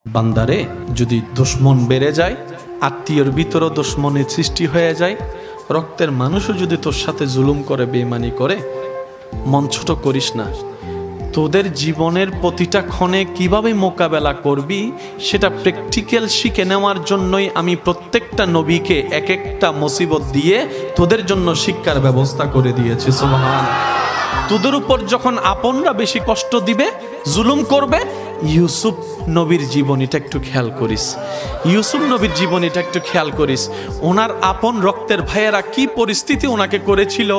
বান্দারে যদি দুশ্মন বেড়ে যায়, আত্মীয়র ভিতরও দুশ্মনের সৃষ্টি হয়ে যায়, রক্তের মানুষও যদি তোর সাথে জুলুম করে, বেঈমানি করে, মন ছোট করিস না। তোদের জীবনের প্রতিটা ক্ষণে কিভাবে মোকাবেলা করবি সেটা প্র্যাকটিক্যাল শিখে নেওয়ার জন্যই আমি প্রত্যেকটা নবীকে এক একটা মুসিবত দিয়ে তোদের জন্য শিক্ষার ব্যবস্থা করে দিয়েছি। সুবহান। তোদের উপর যখন আপনরা বেশি কষ্ট দিবে, জুলুম করবে, ইউসুফ নবীর জীবনীটা একটু খেয়াল করিস। ইউসুফ নবীর জীবনীটা একটু খেয়াল করিস। ওনার আপন রক্তের ভাইয়েরা কি পরিস্থিতি ওনাকে করেছিল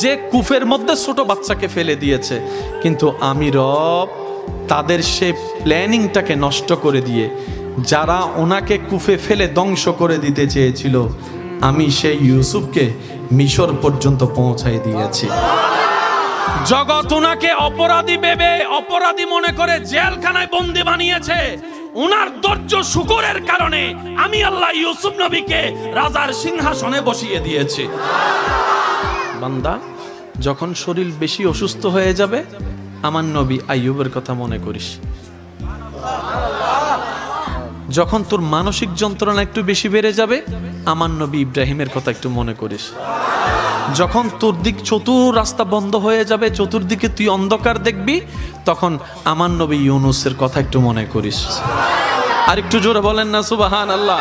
যে কূপের মধ্যে ছোট বাচ্চাকে ফেলে দিয়েছে, কিন্তু আমি রব তাদের সে প্ল্যানিংটাকে নষ্ট করে দিয়ে যারা ওনাকে কূপে ফেলে ধ্বংস করে দিতে চেয়েছিল, আমি সেই ইউসুফকে মিশর পর্যন্ত পৌঁছাই দিয়েছি। জগৎ ওনাকে অপরাধী ভেবে, অপরাধী মনে করে জেলখানায় বন্দী বানিয়েছে। ওনার ধৈর্য শুকরের কারণে আমি আল্লাহ ইউসুফ নবীকে রাজার সিংহাসনে বসিয়ে দিয়েছি। বান্দা, যখন শরীর বেশি অসুস্থ হয়ে যাবে, আমার নবী আইয়ুবের কথা মনে করিস। যখন তোর মানসিক যন্ত্রণা একটু বেশি বেড়ে যাবে, আমার নবী ইব্রাহিমের কথা একটু মনে করিস। যখন তোর দিক চতুর রাস্তা বন্ধ হয়ে যাবে, চতুর্দিকে তুই অন্ধকার দেখবি, তখন আমার নবী ইউনুসের কথা একটু মনে করিস। আর একটু জোরে বলেন না সুবহানাল্লাহ।